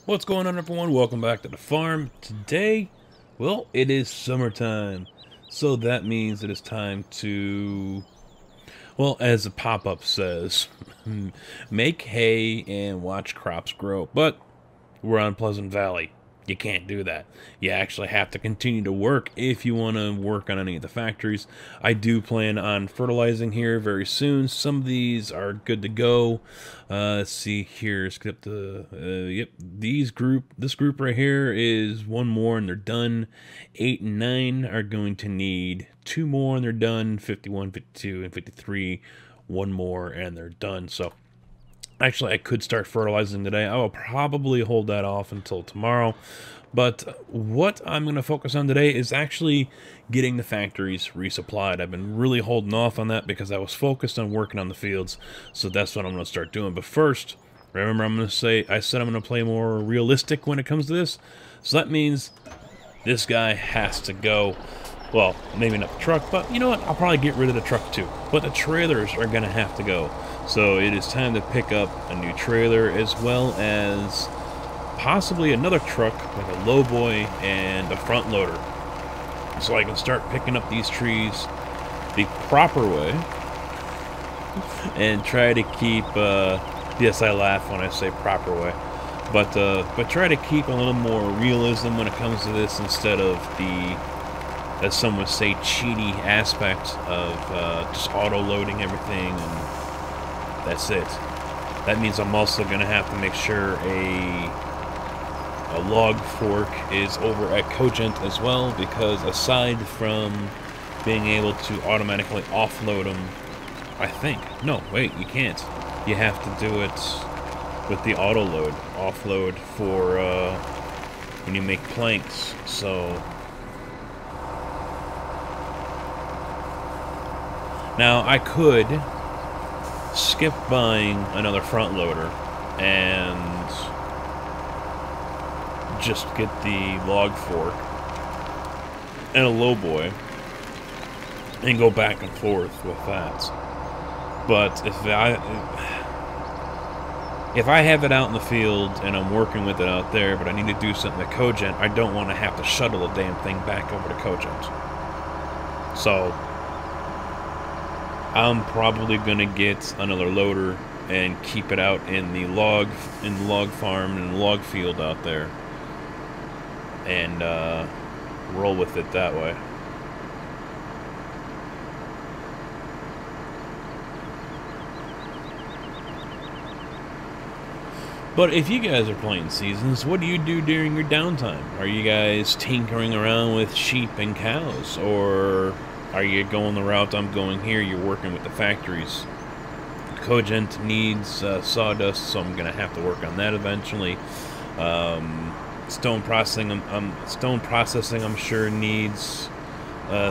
What's going on, everyone? Welcome back to the farm. Today, well, it is summertime. So that means it is time to, well, as the pop-up says, make hay and watch crops grow. But we're on Pleasant Valley. You can't do that. You actually have to continue to work if you want to work on any of the factories. I do plan on fertilizing here very soon. Some of these are good to go. Let's see here. Skip the yep. This group right here is one more and they're done. 8 and 9 are going to need 2 more and they're done. 51, 52, and 53. 1 more and they're done. So actually, I could start fertilizing today. I will probably hold that off until tomorrow. But what I'm going to focus on today is actually getting the factories resupplied. I've been really holding off on that because I was focused on working on the fields. So that's what I'm going to start doing. But first, remember I said I'm going to play more realistic when it comes to this. So that means this guy has to go. Well, maybe not the truck, but you know what? I'll probably get rid of the truck too. But the trailers are going to have to go. So it is time to pick up a new trailer as well as possibly another truck, like a lowboy and a front loader. So I can start picking up these trees the proper way and try to keep, yes, I laugh when I say proper way, but try to keep a little more realism when it comes to this instead of the, as some would say, cheaty aspect of just auto-loading everything and that's it. That means I'm also going to have to make sure a log fork is over at Cogent as well, because aside from being able to automatically offload them, I think, no, wait, you can't. You have to do it with the auto load, offload for when you make planks, so now I could skip buying another front loader and just get the log fork and a lowboy and go back and forth with that. But if I have it out in the field and I'm working with it out there, but I need to do something at Cogent, I don't want to have to shuttle the damn thing back over to Cogent. So I'm probably gonna get another loader and keep it out in the log farm and the log field out there, and roll with it that way. But if you guys are playing Seasons, what do you do during your downtime? Are you guys tinkering around with sheep and cows, or are you going the route I'm going here? You're working with the factories. Cogent needs sawdust, so I'm going to have to work on that eventually. Stone processing, I'm sure needs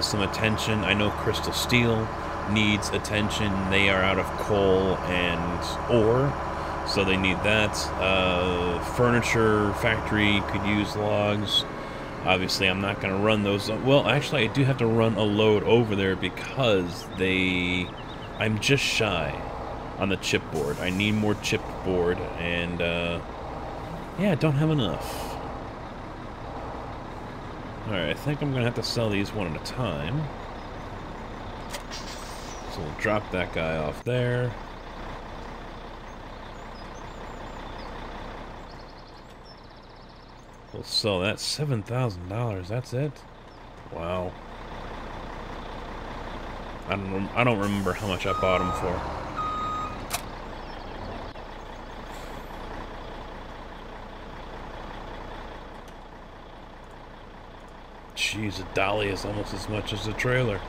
some attention. I know Crystal Steel needs attention. They are out of coal and ore, so they need that. Furniture factory could use logs. Obviously, I'm not going to run those. Well, actually, I do have to run a load over there because I'm just shy on the chipboard. I need more chipboard, and yeah, I don't have enough. Alright, I think I'm going to have to sell these one at a time. So we'll drop that guy off there. We'll sell that. $7,000, that's it? Wow. I don't remember how much I bought them for. Jeez, a dolly is almost as much as a trailer.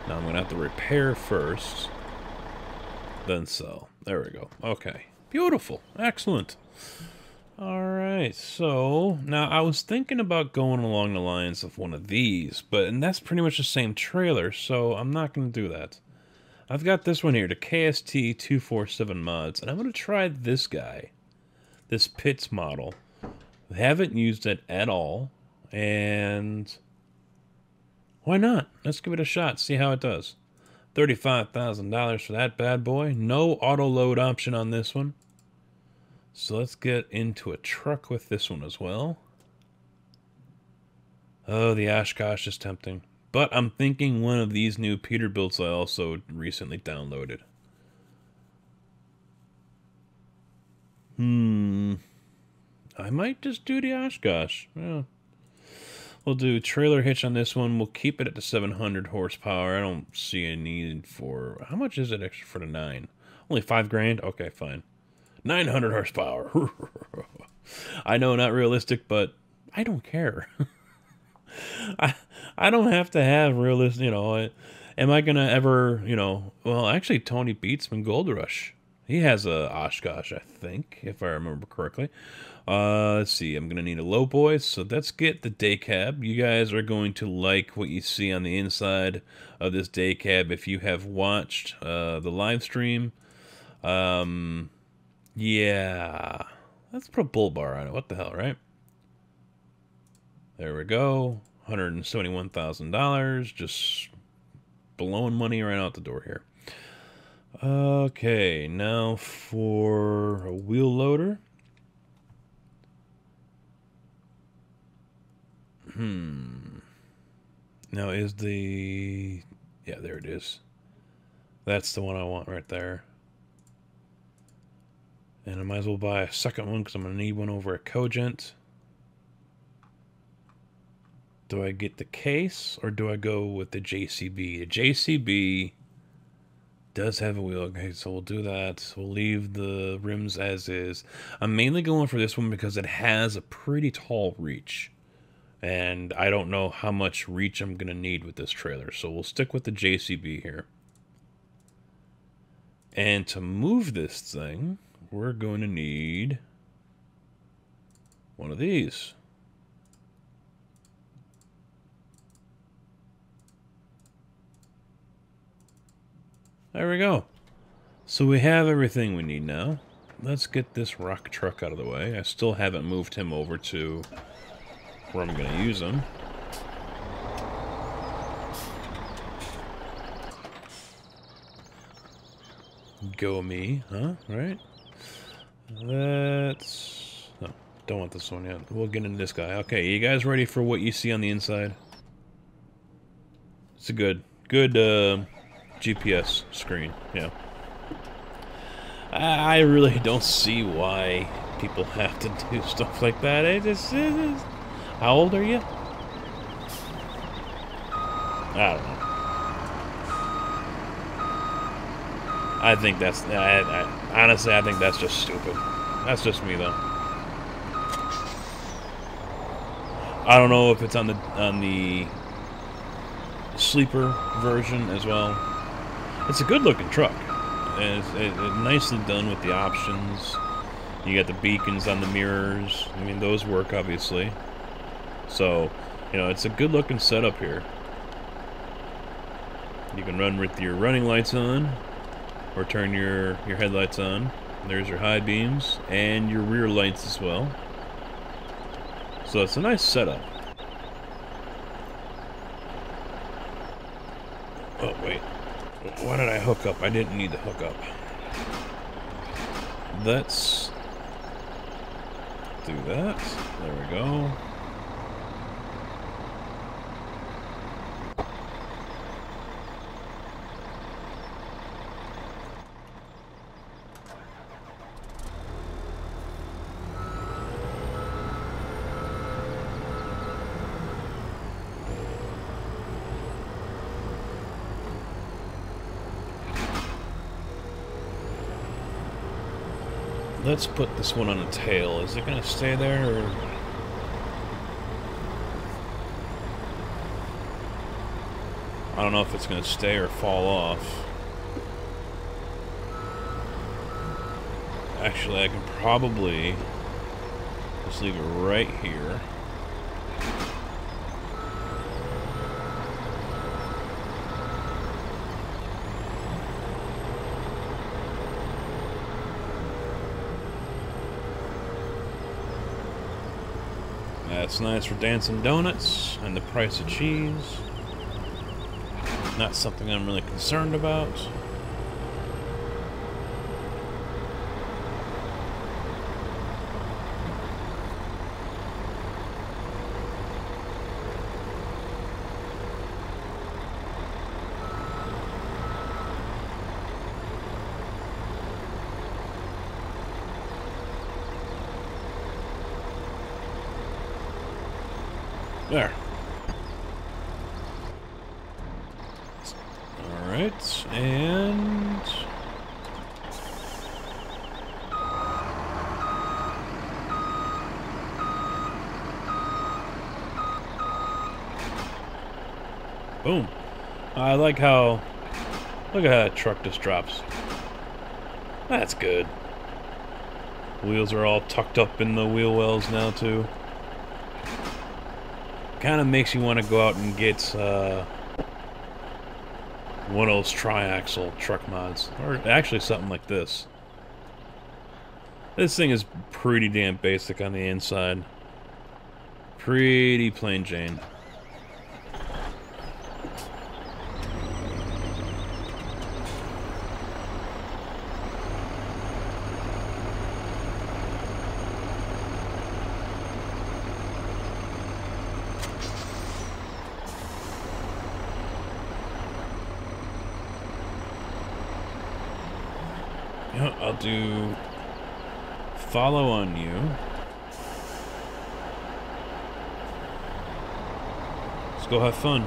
Now I'm going to have to repair first, then sell. There we go. Okay. Beautiful. Excellent. Alright, so now I was thinking about going along the lines of one of these, and that's pretty much the same trailer, so I'm not going to do that. I've got this one here, the KST247 mods, and I'm going to try this guy, this Pitts model. I haven't used it at all, and why not? Let's give it a shot, see how it does. $35,000 for that bad boy. No auto load option on this one. So let's get into a truck with this one as well. Oh, the Oshkosh is tempting. But I'm thinking one of these new Peterbilts I also recently downloaded. I might just do the Oshkosh. Yeah. We'll do trailer hitch on this one. We'll keep it at the 700 horsepower. I don't see a need for... How much is it extra for the 9? Only 5 grand? Okay, fine. 900 horsepower. I know, not realistic, but I don't care. I don't have to have realistic, you know. Am I going to ever, you know... Well, actually, Tony Beatsman Gold Rush. He has a Oshkosh, I think, if I remember correctly. Let's see, I'm going to need a low boy, so let's get the day cab. You guys are going to like what you see on the inside of this day cab if you have watched the live stream. Yeah, let's put a bull bar on it. What the hell, right? There we go. $171,000. Just blowing money right out the door here. Okay, now for a wheel loader. Now is the... Yeah, there it is. That's the one I want right there. And I might as well buy a second one because I'm going to need one over at Cogent. Do I get the case or do I go with the JCB? The JCB does have a wheel. Okay, so we'll do that. We'll leave the rims as is. I'm mainly going for this one because it has a pretty tall reach. And I don't know how much reach I'm going to need with this trailer. So we'll stick with the JCB here. And to move this thing, we're going to need one of these. There we go. So we have everything we need now. Let's get this rock truck out of the way. I still haven't moved him over to where I'm going to use him. Go me, huh? Right? Let's... No, don't want this one yet. We'll get into this guy. Okay, you guys ready for what you see on the inside? It's a good GPS screen, yeah. I really don't see why people have to do stuff like that. It is, how old are you? I don't know. I think that's... honestly, I think that's just stupid. That's just me, though. I don't know if it's on the sleeper version as well. It's a good-looking truck. It's nicely done with the options. You got the beacons on the mirrors. I mean, those work, obviously. So, you know, it's a good-looking setup here. You can run with your running lights on, or turn your headlights on. There's your high beams, and your rear lights as well. So it's a nice setup. Oh, wait. Why did I hook up? I didn't need to hook up. Let's do that. There we go. Let's put this one on a tail. Is it going to stay there, or... I don't know if it's going to stay or fall off. Actually, I can probably just leave it right here. That's nice for dancing donuts and the price of cheese. Not something I'm really concerned about. There. Alright, and... boom. I like how... look at how that truck just drops. That's good. Wheels are all tucked up in the wheel wells now, too. Kind of makes you want to go out and get one of those tri-axle truck mods, or actually something like this. This thing is pretty damn basic on the inside. Pretty plain Jane. I'll do follow on you. Let's go have fun.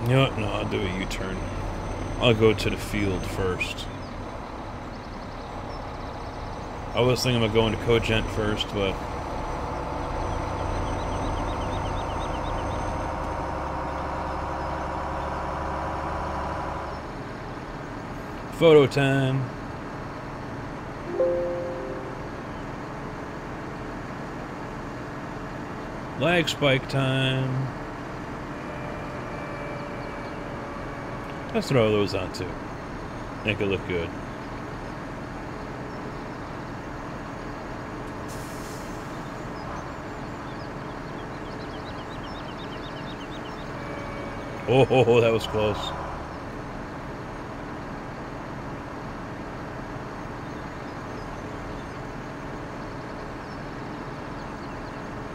You know what? No, I'll do a U-turn. I'll go to the field first. I was thinking about going to Cogent first, but... photo time. Lag spike time. Let's throw those on too. Make it look good. Oh, that was close.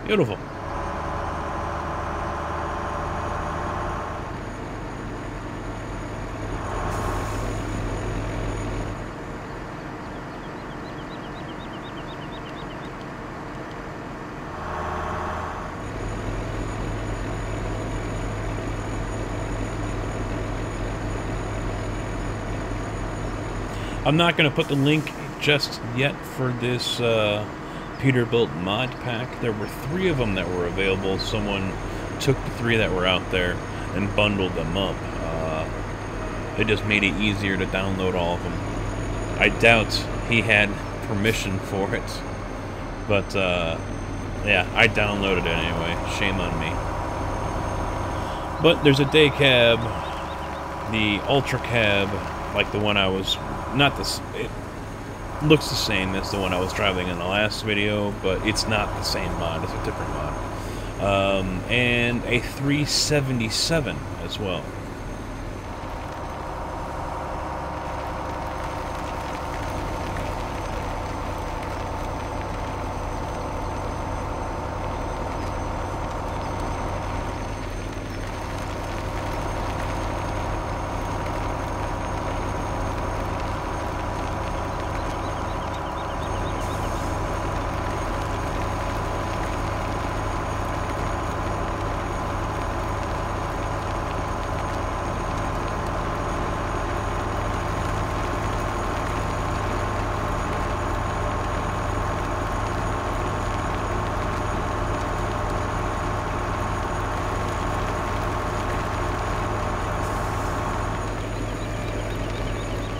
Beautiful. I'm not going to put the link just yet for this Peterbilt Modpack. There were 3 of them that were available. Someone took the 3 that were out there and bundled them up. It just made it easier to download all of them. I doubt he had permission for it. But, yeah, I downloaded it anyway. Shame on me. But there's a day cab, the Ultra Cab, like the one I was... not this... it looks the same as the one I was driving in the last video, but it's not the same mod. It's a different mod. And a 377 as well.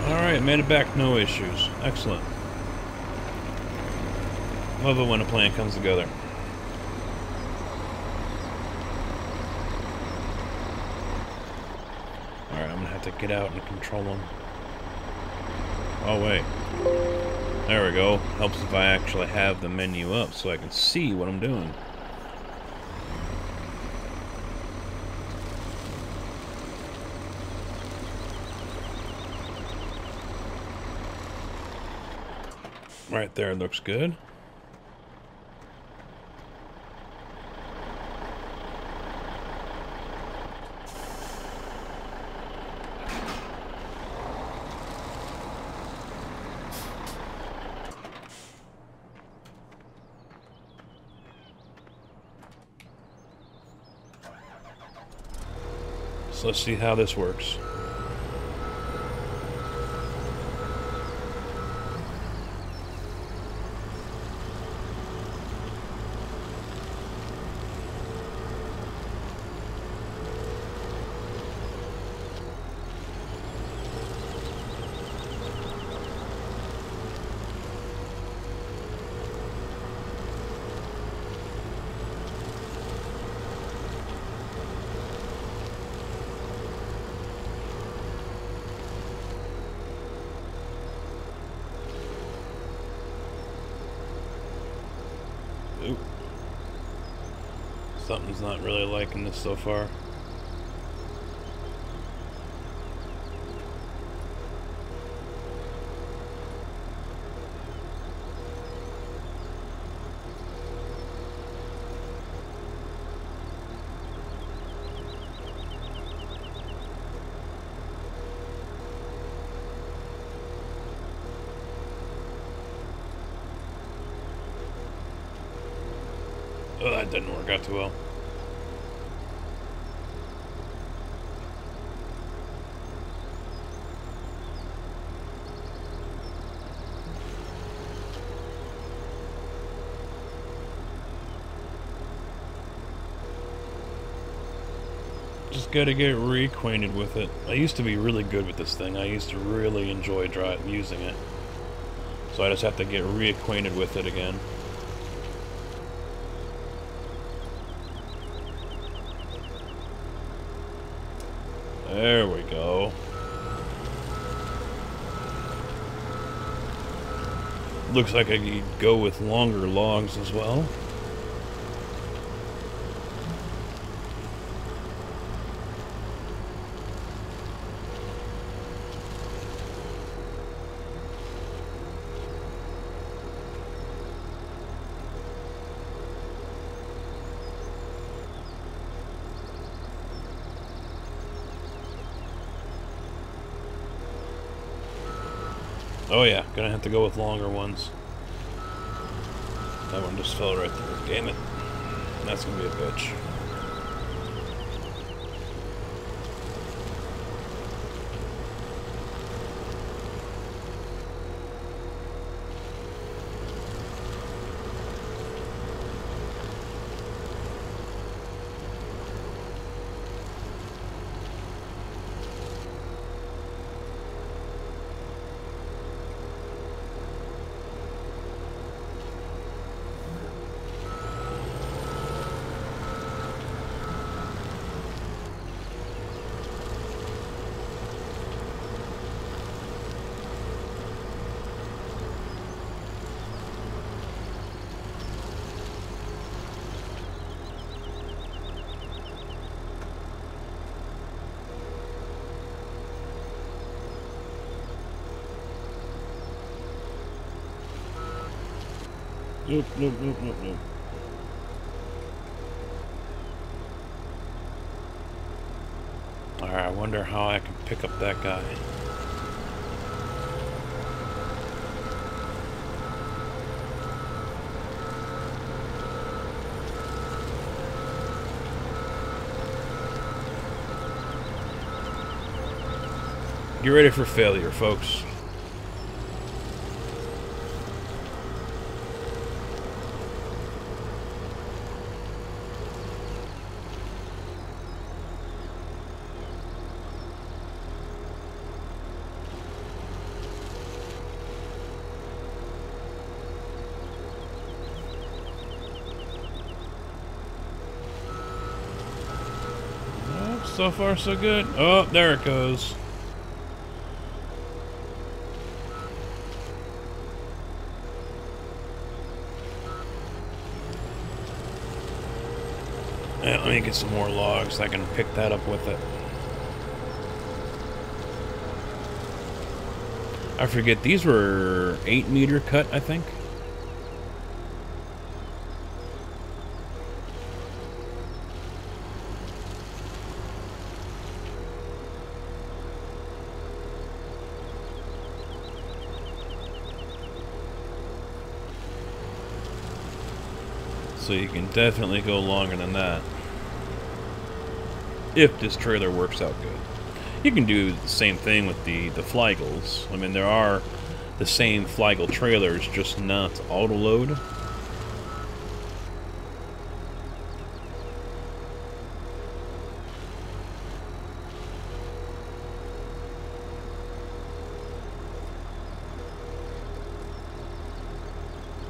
Alright, made it back, no issues. Excellent. Love it when a plan comes together. Alright, I'm gonna have to get out and control them. Oh, wait. There we go. Helps if I actually have the menu up so I can see what I'm doing. Right there looks good. So let's see how this works. Oop. Something's not really liking this so far. Oh, that didn't work out too well. Just gotta get reacquainted with it. I used to be really good with this thing. I used to really enjoy using it. So I just have to get reacquainted with it again. There we go. Looks like I could go with longer logs as well. Oh yeah, gonna have to go with longer ones. That one just fell right there. Damn it. That's gonna be a bitch. Nope, nope, nope, nope, nope. Alright, I wonder how I can pick up that guy. Get ready for failure, folks. So far, so good. Oh, there it goes. Yeah, let me get some more logs. I can pick that up with it. I forget, these were 8-meter cut, I think. So you can definitely go longer than that. If this trailer works out good. You can do the same thing with the Flygels. I mean, there are the same Flygel trailers, just not auto-load.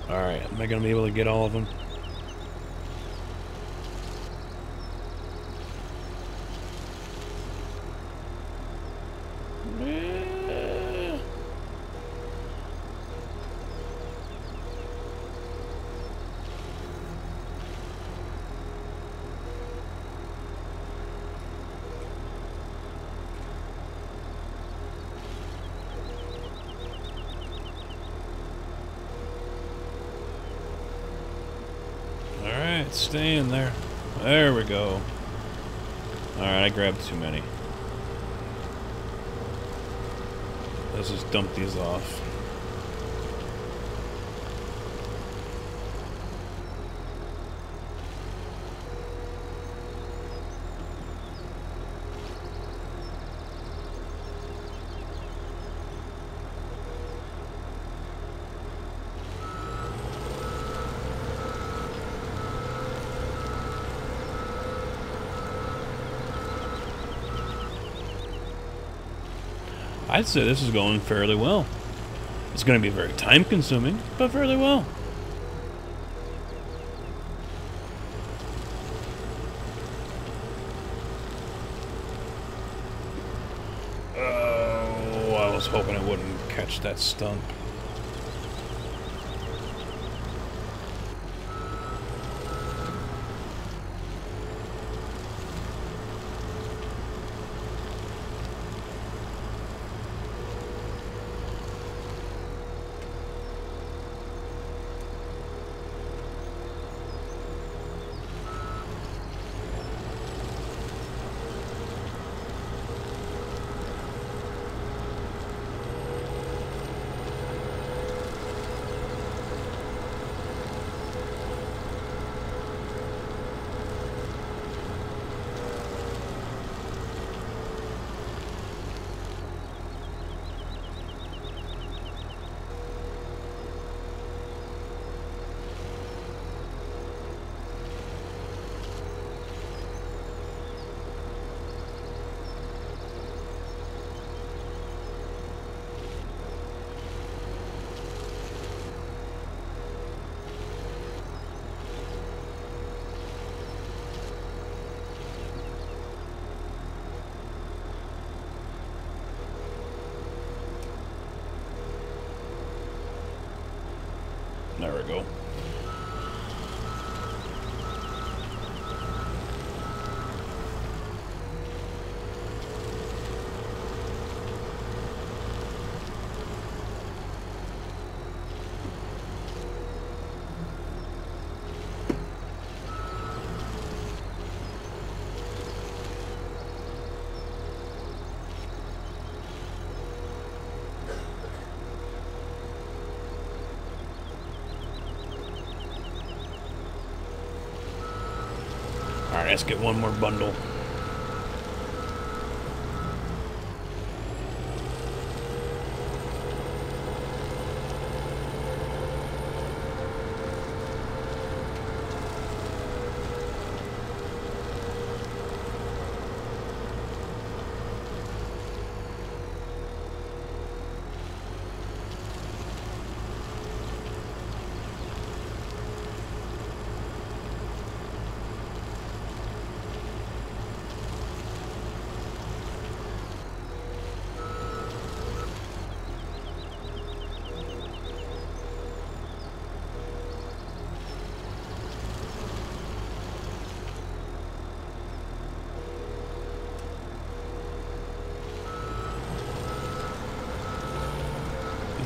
Alright, am I going to be able to get all of them? Alright, stay in there. There we go. Alright, I grabbed too many. Let's just dump these off. I'd say this is going fairly well. It's going to be very time-consuming, but fairly well. Oh, I was hoping I wouldn't catch that stump. There we go. Alright, let's get one more bundle.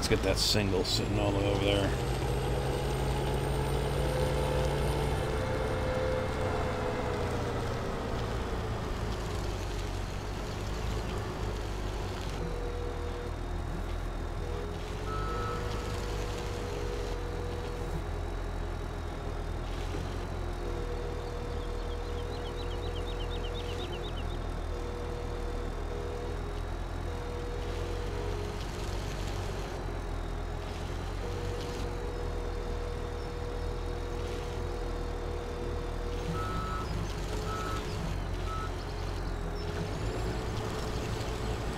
let's get that single sitting all the way over there.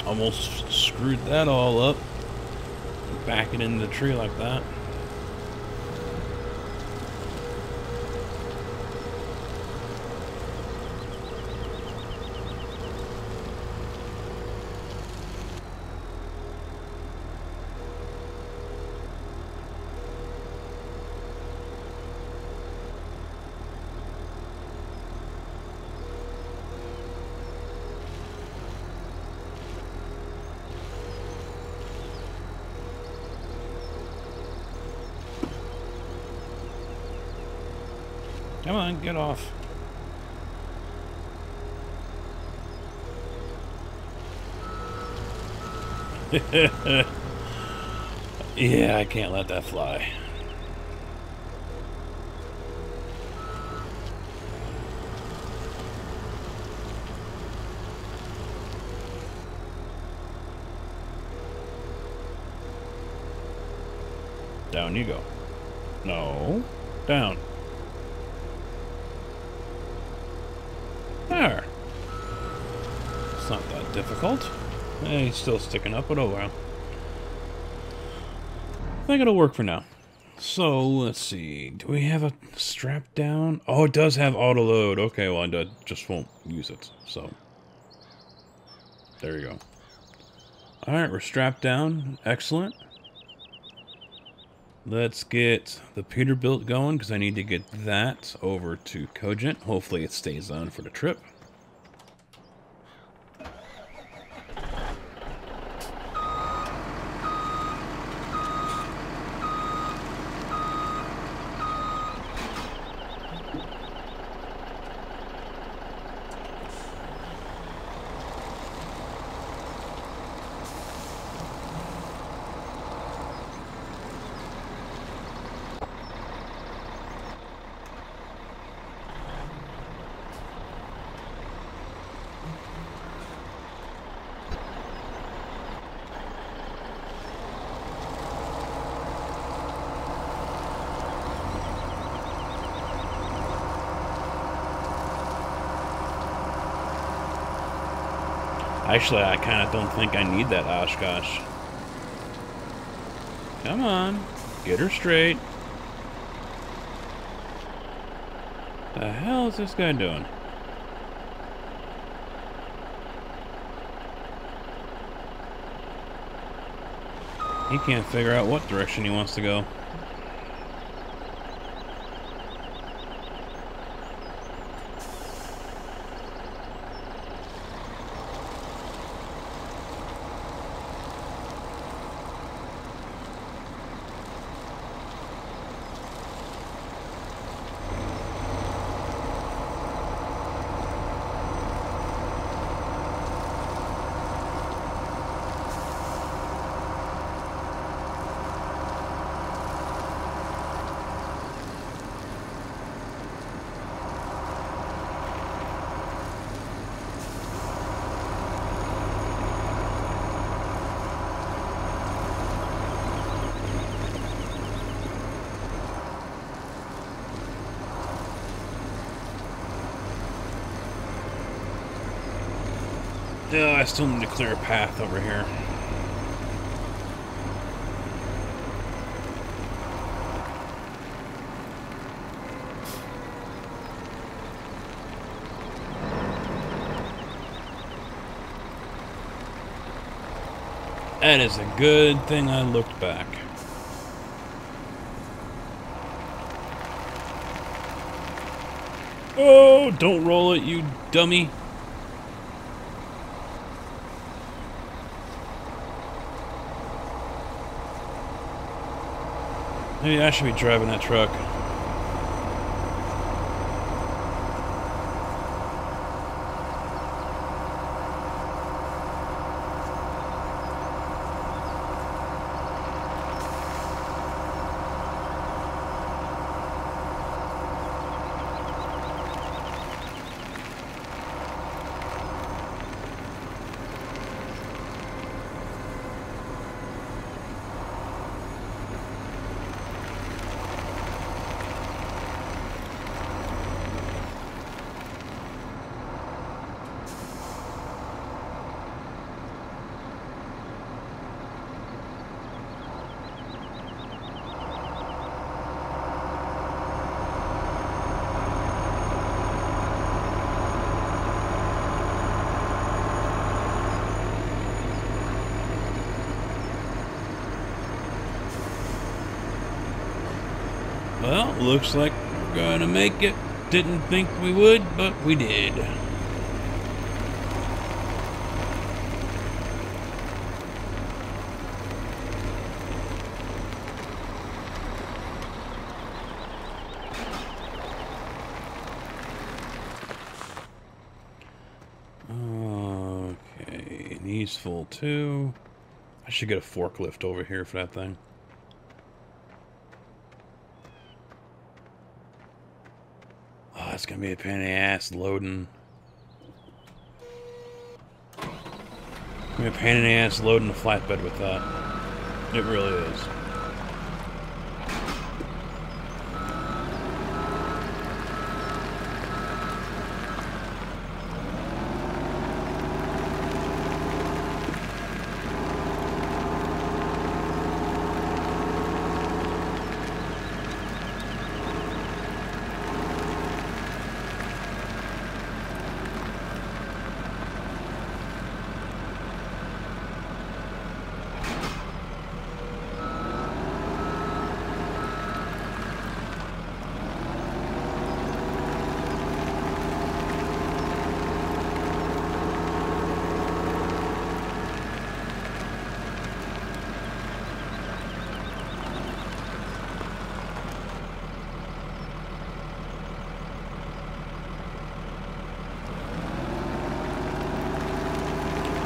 Almost screwed that all up. Back it into the tree like that. Come on, get off. Yeah, I can't let that fly. Down you go. No, down. There. It's not that difficult. He's still sticking up, but oh well. I think it'll work for now. So, let's see. Do we have a strap down? Oh, it does have auto load. Okay, well, I just won't use it. So, there you go. Alright, we're strapped down. Excellent. Let's get the Peterbilt going, because I need to get that over to Cogent. Hopefully it stays on for the trip. Actually, I kind of don't think I need that Oshkosh. Come on. Get her straight. The hell is this guy doing? He can't figure out what direction he wants to go. I still need to clear a path over here. That is a good thing I looked back. Oh, don't roll it, you dummy. Maybe I should be driving that truck. Well, looks like we're gonna make it. Didn't think we would, but we did. Okay, knees full too. I should get a forklift over here for that thing. Oh, it's gonna be a pain in the ass loading. It's gonna be a pain in the ass loading a flatbed with that. It really is.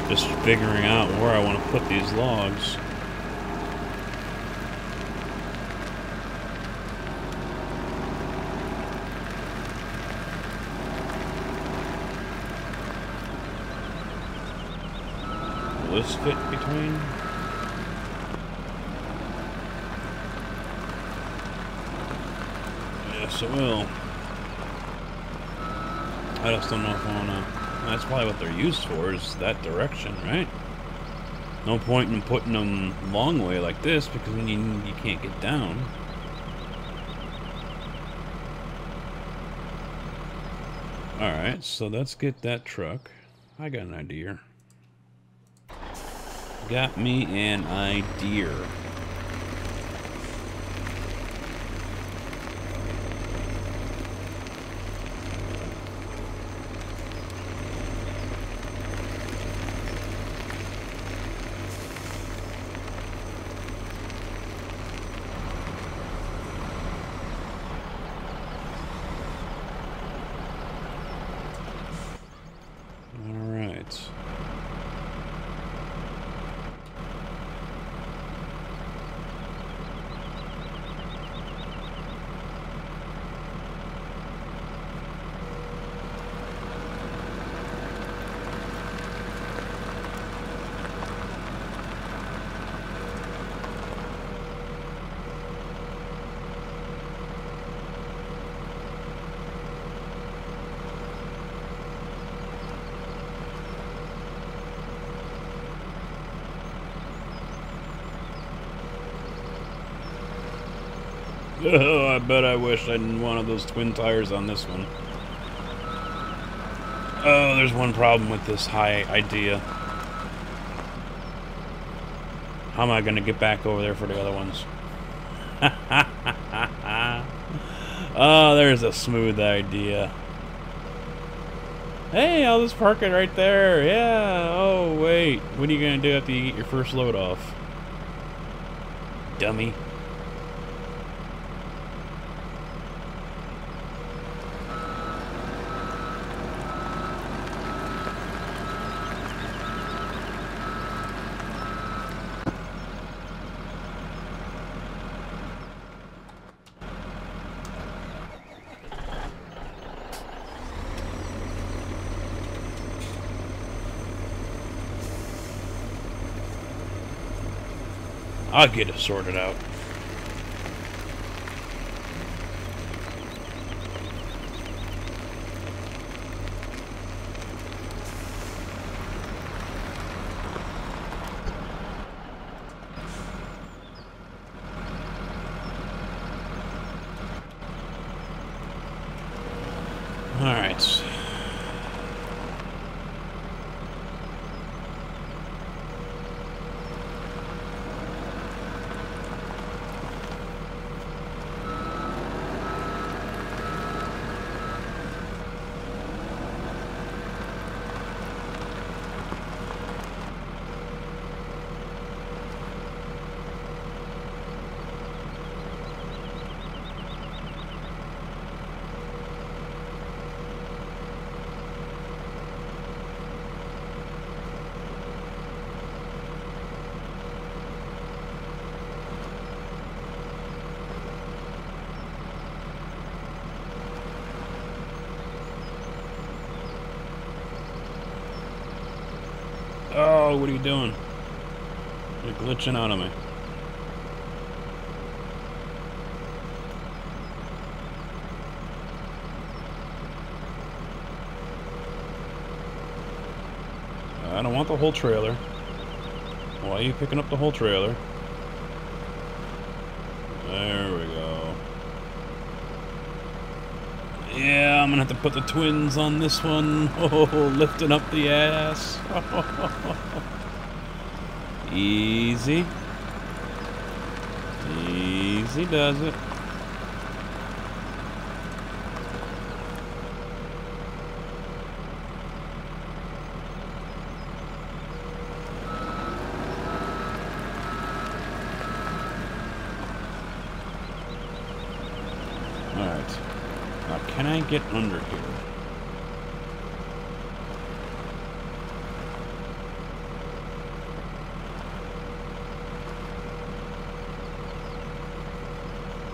Just figuring out where I want to put these logs. Will this fit between? Yes, it will. I just don't know if I want to... That's probably what they're used for, is that direction, right? No point in putting them long way like this, because then you can't get down. Alright, so let's get that truck. I got an idea. Got me an idea. Oh, I bet I wish I didn't want those twin tires on this one. Oh, there's one problem with this high idea. How am I going to get back over there for the other ones? Oh, there's a smooth idea. Hey, I'll just park it right there. Yeah. Oh, wait. What are you going to do after you get your first load off? Dummy. I'll get it sorted out. Alright. Oh, what are you doing? You're glitching out on me. I don't want the whole trailer. Why are you picking up the whole trailer? There we go. Yeah, I'm gonna have to put the twins on this one. Oh, lifting up the ass. Easy. Easy does it. Alright. Now, can I get under here?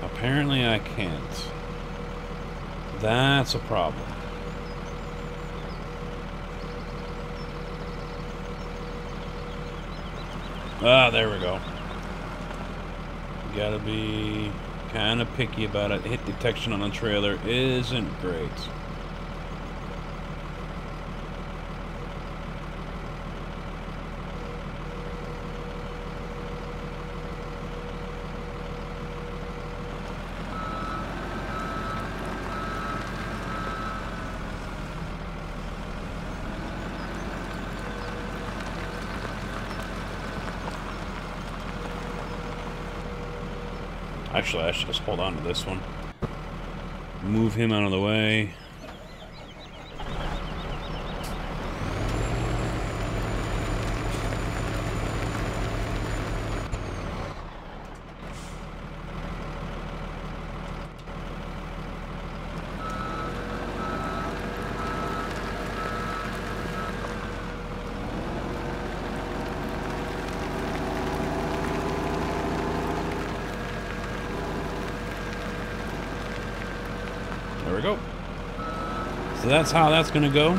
Apparently I can't. That's a problem. Ah, there we go. You gotta be kind of picky about it. Hit detection on the trailer isn't great. Actually, I should just hold on to this one. Move him out of the way. There we go. So that's how that's gonna go.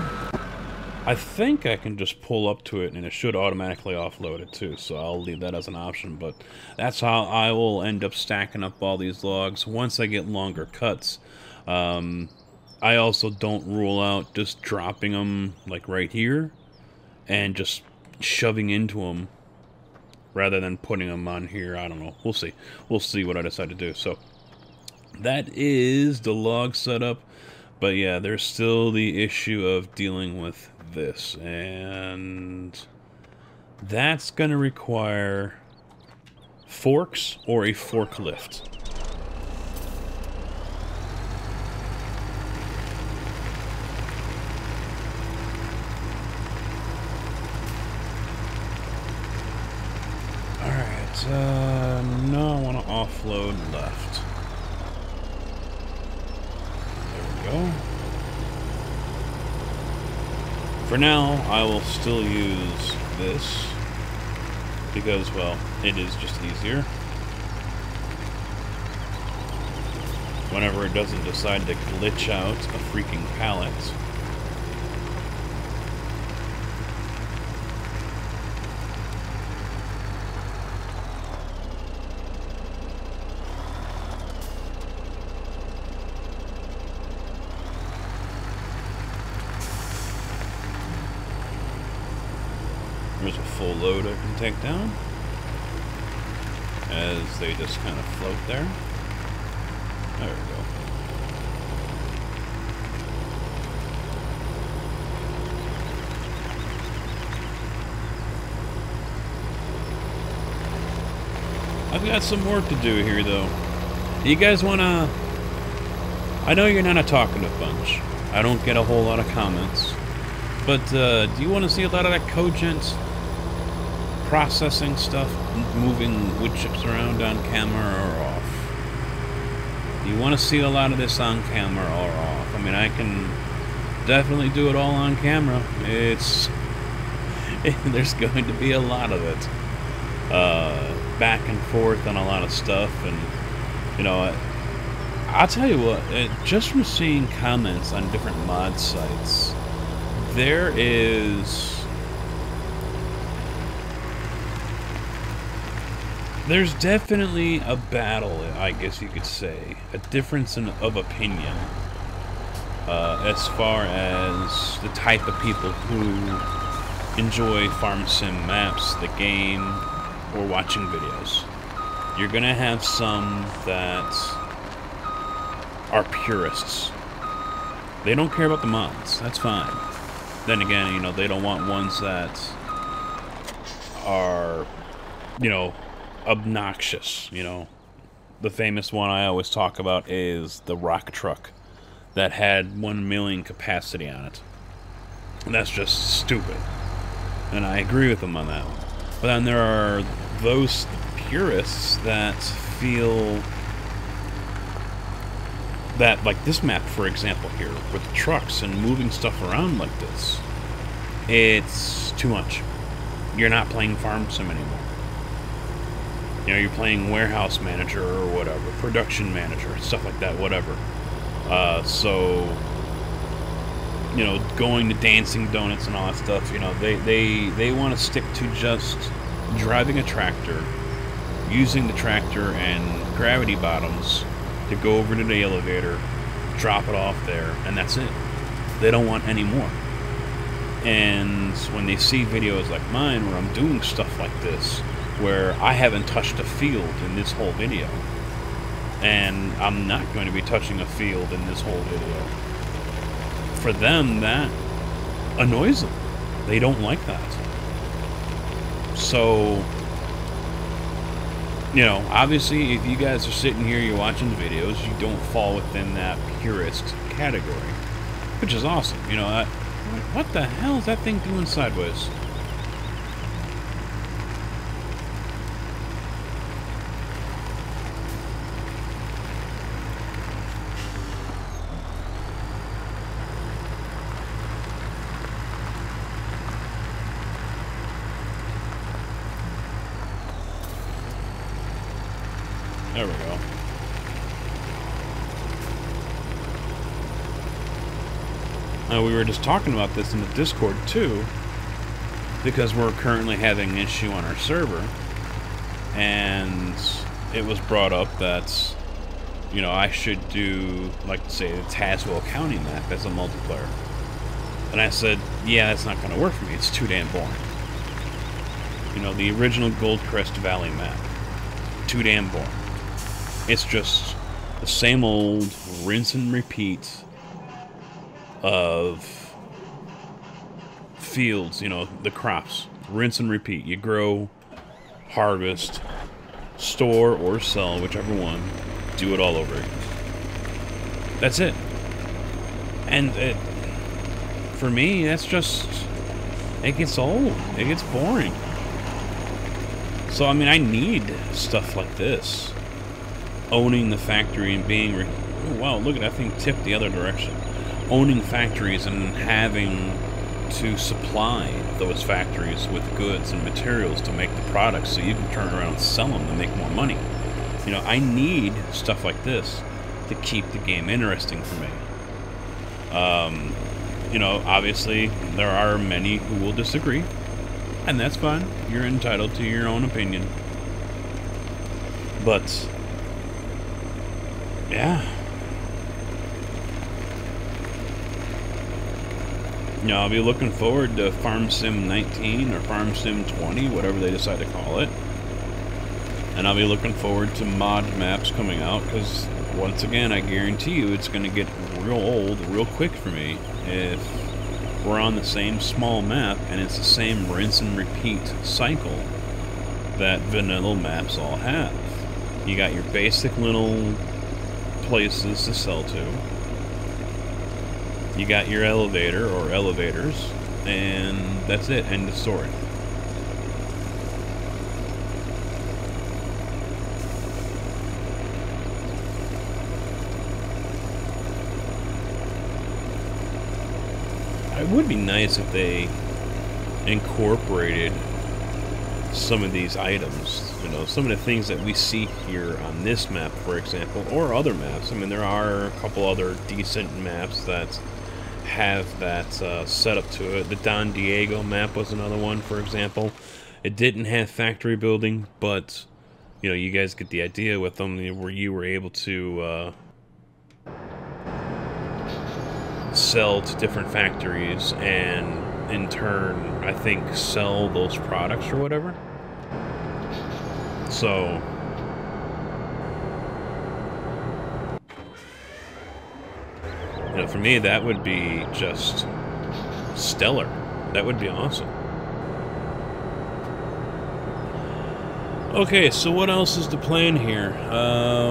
I think I can just pull up to it and it should automatically offload it too, so I'll leave that as an option, but that's how I will end up stacking up all these logs once I get longer cuts. I also don't rule out just dropping them like right here and just shoving into them rather than putting them on here. I don't know. We'll see. We'll see what I decide to do. So that is the log setup, but yeah, there's still the issue of dealing with this, and that's going to require forks or a forklift. Alright, no, I want to offload left. Go. For now, I will still use this because, well, it is just easier. Whenever it doesn't decide to glitch out a freaking pallet. Here's a full load I can take down, as they just kind of float there. There we go. I've got some work to do here, though. You guys wanna... I know you're not a talkative bunch. I don't get a whole lot of comments. But, do you want to see a lot of that cogent processing stuff, moving wood chips around on camera or off? Do you want to see a lot of this on camera or off? I mean, I can definitely do it all on camera. It's... there's going to be a lot of it. Back and forth on a lot of stuff, and, you know, I'll tell you what, just from seeing comments on different mod sites, there's definitely a battle, I guess you could say, a difference of opinion, as far as the type of people who enjoy farm sim maps, the game, or watching videos. You're gonna have some that are purists. They don't care about the mods. That's fine. Then again, you know, they don't want ones that are, you know, obnoxious. You know, the famous one I always talk about is the rock truck that had 1 million capacity on it. And that's just stupid. And I agree with them on that one. But then there are those purists that feel that, like this map, for example, here, with the trucks and moving stuff around like this, it's too much. You're not playing Farm Sim anymore. You know, you're playing Warehouse Manager or whatever, Production Manager, stuff like that, whatever. So, you know, going to Dancing Donuts and all that stuff, you know, they want to stick to just driving a tractor, using the tractor and gravity bottoms to go over to the elevator, drop it off there, and that's it. They don't want any more. And when they see videos like mine where I'm doing stuff like this, where I haven't touched a field in this whole video, and I'm not going to be touching a field in this whole video, for them, that annoys them. They don't like that. So, you know, obviously, if you guys are sitting here, you're watching the videos, you don't fall within that purist category, which is awesome. You know, what the hell is that thing doing sideways? There we go. Now, we were just talking about this in the Discord, too, because we're currently having an issue on our server, and it was brought up that, you know, I should do, like, say, the Tazewell County map as a multiplayer. And I said, yeah, that's not going to work for me. It's too damn boring. You know, the original Goldcrest Valley map. Too damn boring. It's just the same old rinse and repeat of fields, you know, the crops. Rinse and repeat. You grow, harvest, store or sell, whichever one. Do it all over again. That's it. And for me, that's just... it gets old. It gets boring. So, I mean, I need stuff like this. Owning the factory and being... oh, wow, look at that thing tipped the other direction. Owning factories and having to supply those factories with goods and materials to make the products so you can turn around and sell them and make more money. You know, I need stuff like this to keep the game interesting for me. You know, obviously, there are many who will disagree, and that's fine. You're entitled to your own opinion. But... yeah. know, I'll be looking forward to Farm Sim 19 or Farm Sim 20, whatever they decide to call it. And I'll be looking forward to mod maps coming out, because, once again, I guarantee you it's going to get real old real quick for me if we're on the same small map and it's the same rinse and repeat cycle that vanilla maps all have. You got your basic little places to sell to. You got your elevator or elevators, and that's it, end of story. It would be nice if they incorporated some of these items, you know, some of the things that we see here on this map, for example, or other maps. I mean, there are a couple other decent maps that have that setup to it. The Don Diego map was another one, for example. It didn't have factory building, but, you know, you guys get the idea with them, where you were able to sell to different factories and in turn, I think, sell those products or whatever. So, you know, for me, that would be just stellar. That would be awesome. Okay, so what else is the plan here?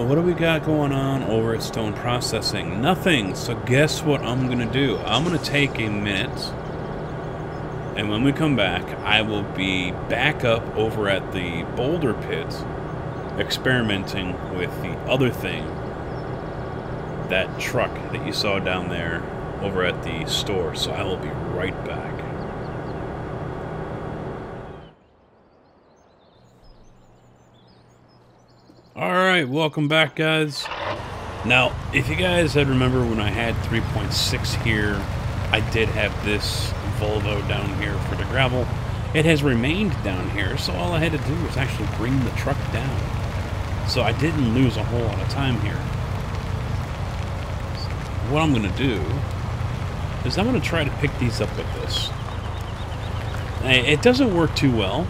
What do we got going on over at Stone Processing? Nothing. So guess what I'm going to do? I'm going to take a minute, and when we come back, I will be back up over at the boulder pit, experimenting with the other thing, that truck that you saw down there over at the store. So I will be right back. Alright, welcome back, guys. Now, if you guys had remember when I had 3.6 here, I did have this Volvo down here for the gravel. It has remained down here, so all I had to do was actually bring the truck down. So I didn't lose a whole lot of time here. So what I'm going to do is I'm going to try to pick these up with this. It doesn't work too well.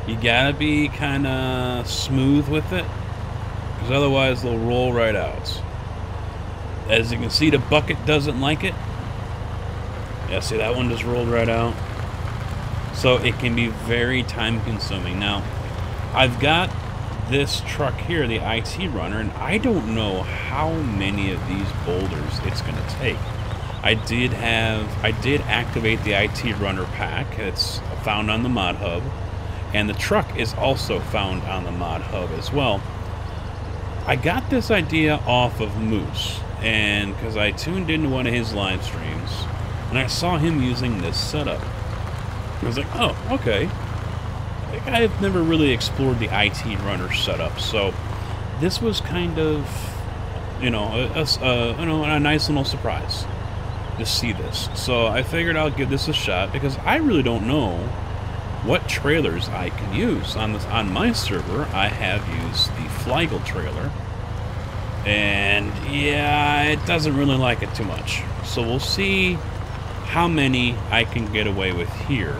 You gotta be kind of smooth with it, because otherwise they'll roll right out. As you can see, the bucket doesn't like it. Yeah, see, that one just rolled right out. So it can be very time consuming. Now, I've got this truck here, the IT runner, and I don't know how many of these boulders it's going to take. I did activate the IT runner pack. It's found on the mod hub. And the truck is also found on the mod hub as well. I got this idea off of Moose, and because I tuned into one of his live streams, and I saw him using this setup. I was like, oh, okay. I've never really explored the IT runner setup, so this was kind of, you know, a nice little surprise to see this. So I figured I'll give this a shot, because I really don't know what trailers I can use. On my server, I have used the Fliegel trailer, and yeah, it doesn't really like it too much. So we'll see how many I can get away with here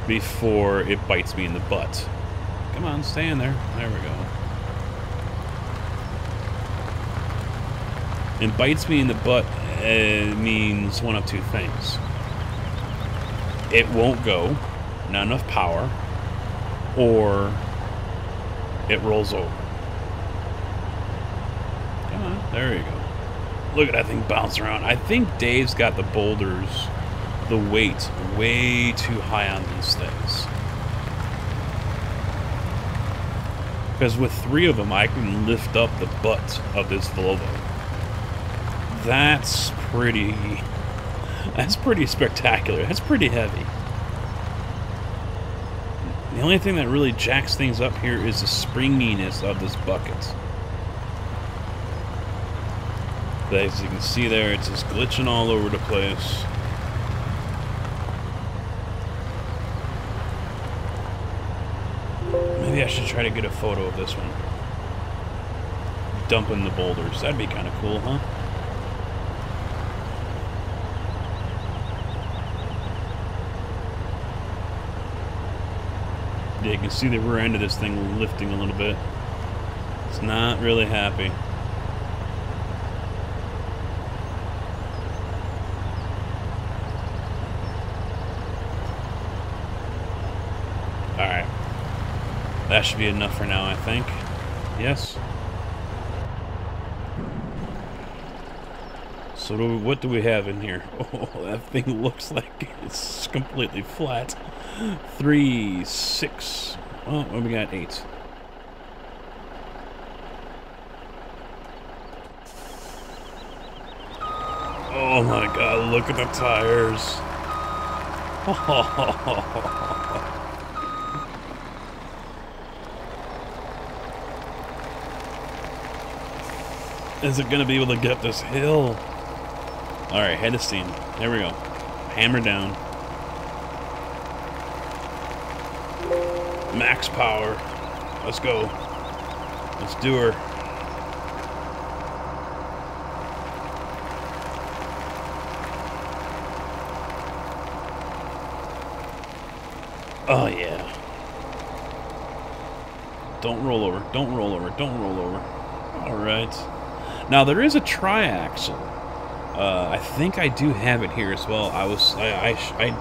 before it bites me in the butt. Come on, stay in there. There we go. And bites me in the butt means one of two things. It won't go, not enough power, or it rolls over. Come on, there you go. Look at that thing bounce around. I think Dave's got the boulders, the weight, way too high on these things. Because with 3 of them, I can lift up the butt of this Volvo. That's pretty spectacular. That's pretty heavy. The only thing that really jacks things up here is the springiness of this bucket. But as you can see there, it's just glitching all over the place. Maybe I should try to get a photo of this one. Dumping the boulders. That'd be kind of cool, huh? Yeah, you can see the rear end of this thing lifting a little bit. It's not really happy. Alright. That should be enough for now, I think. Yes? So what do we have in here? Oh, that thing looks like it's completely flat. 3, 6... Oh, we got 8. Oh my god, look at the tires. Is it gonna be able to get up this hill? Alright, head of steam. There we go. Hammer down. Max power. Let's go. Let's do her. Oh yeah. Don't roll over. Don't roll over. Don't roll over. Alright. Now there is a triaxle. I think I do have it here as well. I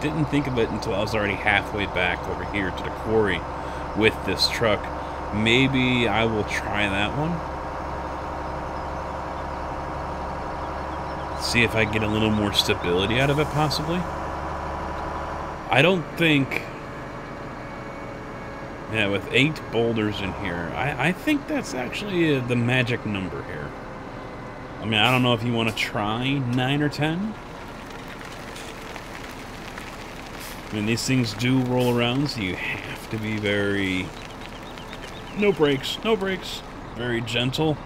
didn't think of it until I was already halfway back over here to the quarry with this truck. Maybe I will try that one. See if I get a little more stability out of it, possibly. I don't think... Yeah, with 8 boulders in here, I think that's actually the magic number here. I mean, I don't know if you want to try 9 or 10. I mean, these things do roll around, so you have to be very... No brakes, no brakes. Very gentle.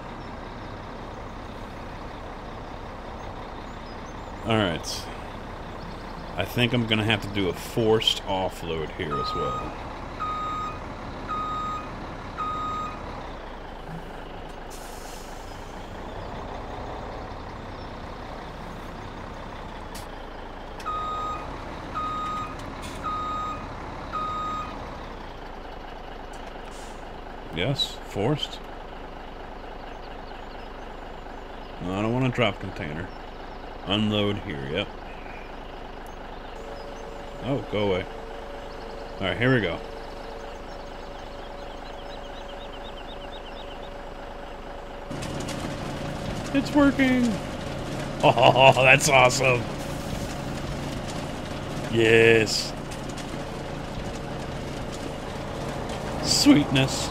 Alright. I think I'm going to have to do a forced offload here as well. Yes, forced. No, I don't want a drop container. Unload here, yep. Oh, go away. Alright, here we go. It's working! Oh, that's awesome! Yes! Sweetness.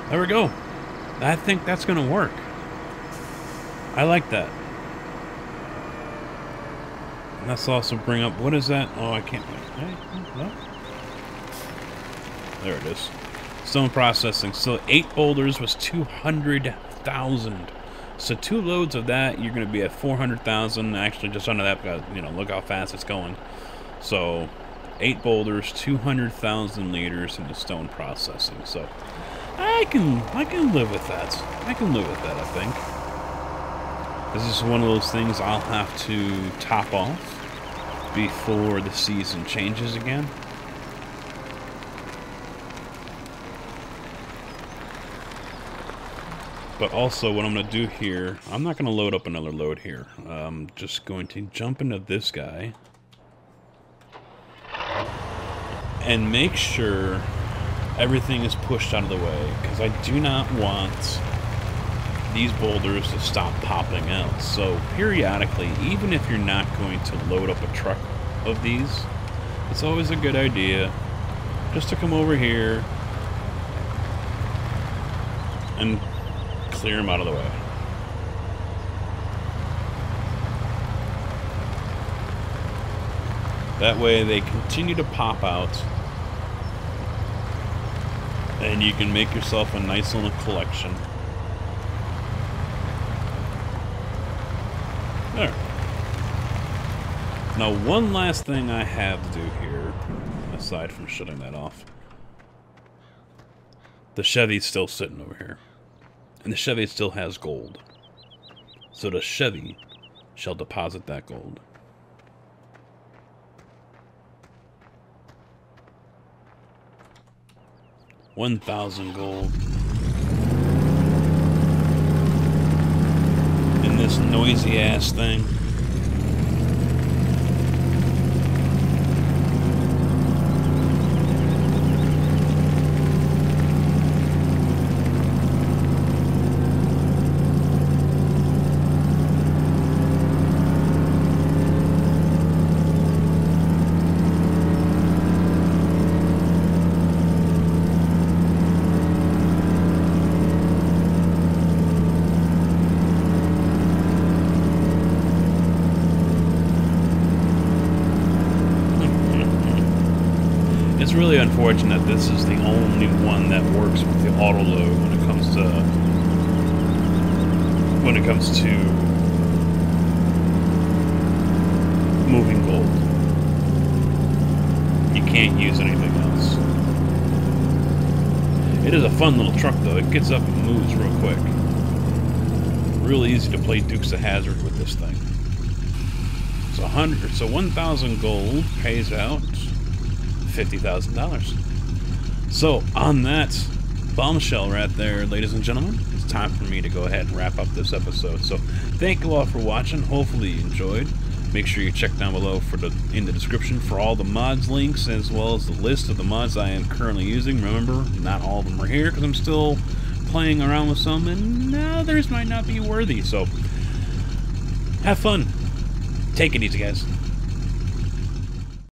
There we go. I think that's going to work. I like that. And let's also bring up, what is that? Oh, I can't. What? There it is. Stone processing. So 8 boulders was 200,000. So 2 loads of that, you're going to be at 400,000. Actually, just under that, because, you know, look how fast it's going. So 8 boulders, 200,000 liters into stone processing. So I can live with that. I can live with that, I think. This is one of those things I'll have to top off before the season changes again. But also what I'm going to do here, I'm not going to load up another load here. I'm just going to jump into this guy and make sure everything is pushed out of the way, because I do not want these boulders to stop popping out. So periodically, even if you're not going to load up a truck of these, it's always a good idea just to come over here and clear them out of the way. That way they continue to pop out, and you can make yourself a nice little collection. There. Now, one last thing I have to do here, aside from shutting that off. The Chevy's still sitting over here. And the Chevy still has gold. So the Chevy shall deposit that gold. $1,000 gold. In this noisy ass thing. It's really unfortunate this is the only one that works with the auto load when it comes to moving gold. You can't use anything else. It is a fun little truck though. It gets up and moves real quick. Real easy to play Dukes of Hazzard with this thing. So 1,000 gold pays out $50,000. So, on that bombshell right there, ladies and gentlemen, it's time for me to go ahead and wrap up this episode. So, thank you all for watching. Hopefully you enjoyed. Make sure you check down below in the description for all the mods links, as well as the list of the mods I am currently using. Remember, not all of them are here, because I'm still playing around with some, and others might not be worthy. So, have fun. Take it easy, guys.